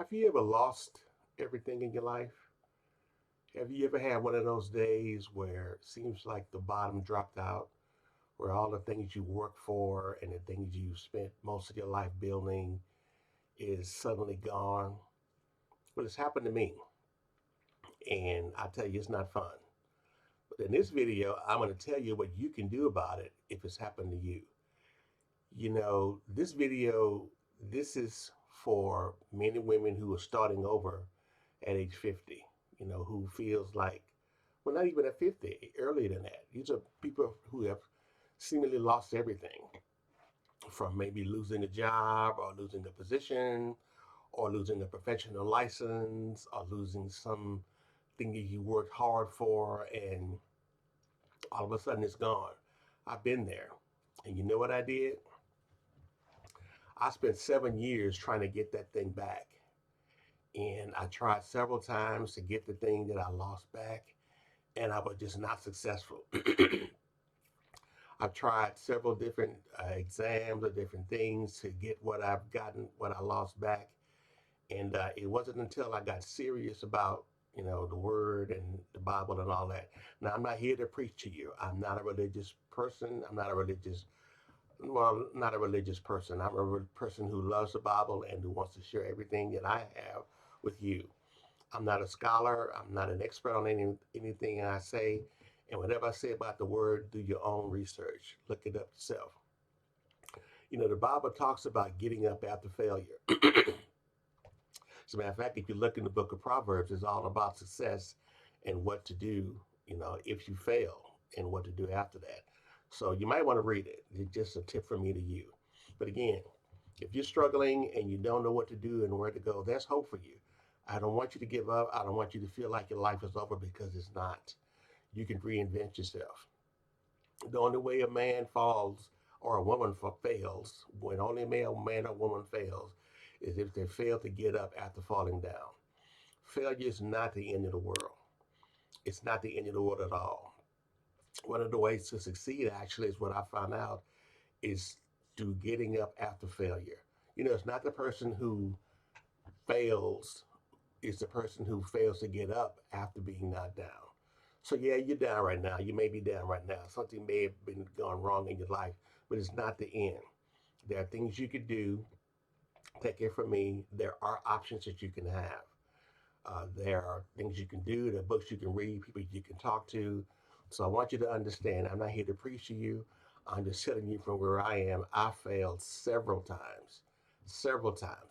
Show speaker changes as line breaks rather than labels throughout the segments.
Have you ever lost everything in your life? Have you ever had one of those days where it seems like the bottom dropped out, where all the things you work for and the things you spent most of your life building is suddenly gone? Well, it's happened to me, and I tell you, it's not fun. But in this video, I'm going to tell you what you can do about it if it's happened to you. This is for men and women who are starting over at age 50, who feels like, well, not even at 50, earlier than that. These are people who have seemingly lost everything from maybe losing a job or losing a position or losing a professional license or losing something that you worked hard for and all of a sudden it's gone. I've been there. And you know what I did? I spent 7 years trying to get that thing back. And I tried several times to get the thing that I lost back, and I was just not successful. I've tried several different exams or different things to get what I've gotten, what I lost back. And it wasn't until I got serious about, the word and the Bible and all that. Now, I'm not here to preach to you. I'm not a religious person. I'm not a religious well, not a religious person. I'm a person who loves the Bible and who wants to share everything that I have with you. I'm not a scholar. I'm not an expert on anything I say. And whatever I say about the word, do your own research. Look it up yourself. The Bible talks about getting up after failure. As a matter of fact, if you look in the book of Proverbs, it's all about success and what to do, if you fail and what to do after that. So you might want to read it. It's just a tip from me to you. But again, if you're struggling and you don't know what to do and where to go, there's hope for you. I don't want you to give up. I don't want you to feel like your life is over because it's not. You can reinvent yourself. The only way a man falls or a woman fails, when only a man or woman fails, is if they fail to get up after falling down. Failure is not the end of the world. It's not the end of the world at all. One of the ways to succeed, actually, is what I found out, is through getting up after failure. It's not the person who fails, it's the person who fails to get up after being knocked down. So yeah, you're down right now. You may be down right now. Something may have been gone wrong in your life, but it's not the end. There are things you could do. Take it from me. There are options that you can have. There are things you can do. There are books you can read. People you can talk to. So I want you to understand. I'm not here to preach to you. I'm just telling you from where I am. I failed several times,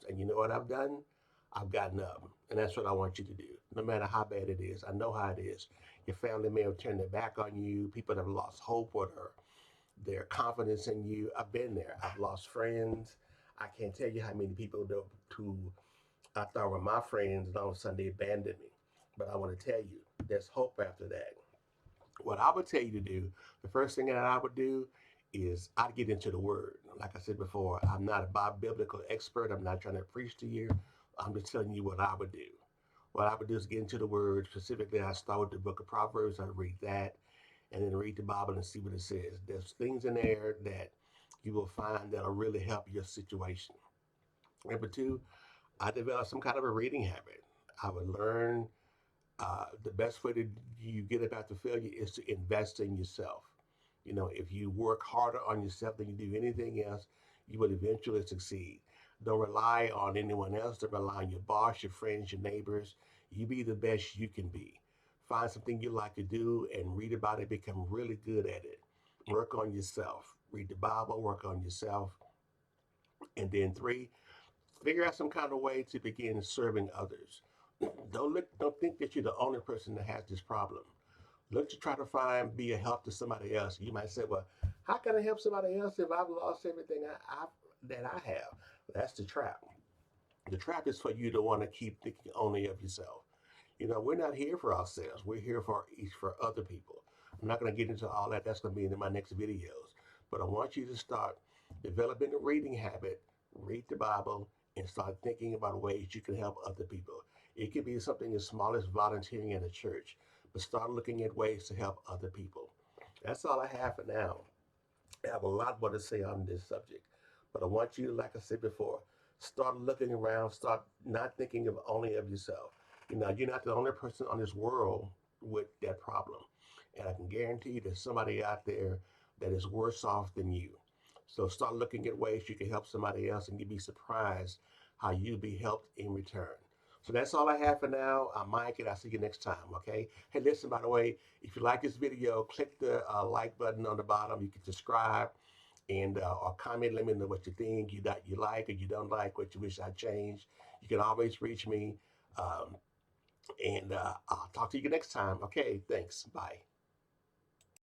and you know what I've done? I've gotten up, and that's what I want you to do. No matter how bad it is, I know how it is. Your family may have turned their back on you. People have lost hope or their confidence in you. I've been there. I've lost friends. I can't tell you how many people who I thought were my friends, and all of a sudden they abandoned me. But I want to tell you, there's hope after that. What I would tell you to do, the first thing that I would do is I'd get into the Word. Like I said before, I'm not a biblical expert. I'm not trying to preach to you. I'm just telling you what I would do. What I would do is get into the Word. Specifically, I start with the book of Proverbs. I read that and then read the Bible and see what it says. There's things in there that you will find that'll really help your situation. Number two, I developed some kind of a reading habit. I would learn the best way to you get up after failure is to invest in yourself. If you work harder on yourself than you do anything else, you will eventually succeed. Don't rely on anyone else. Don't rely on your boss, your friends, your neighbors. You be the best you can be. Find something you like to do and read about it. Become really good at it. Work on yourself. Read the Bible, work on yourself. And then three, figure out some kind of way to begin serving others. Don't think that you're the only person that has this problem. Look to try to be a help to somebody else. You might say, well, how can I help somebody else if I've lost everything that I have? That's the trap. The trap is for you to want to keep thinking only of yourself. We're not here for ourselves. We're here for other people. I'm not going to get into all that. That's going to be in my next videos. But I want you to start developing a reading habit, read the Bible, and start thinking about ways you can help other people. It could be something as small as volunteering at a church, but start looking at ways to help other people. That's all I have for now. I have a lot more to say on this subject, but I want you, like I said before, Start looking around. Start not thinking of only of yourself. You're not the only person on this world with that problem. And I can guarantee you there's somebody out there that is worse off than you. So start looking at ways you can help somebody else, and you'd be surprised how you'll be helped in return. So that's all I have for now. I'm Mike, and I'll see you next time. Okay. Hey, listen, by the way, if you like this video, click the like button on the bottom. You can subscribe and or comment. Let me know what you think, you like, or you don't like, what you wish I changed. You can always reach me, and I'll talk to you next time. Okay. Thanks. Bye.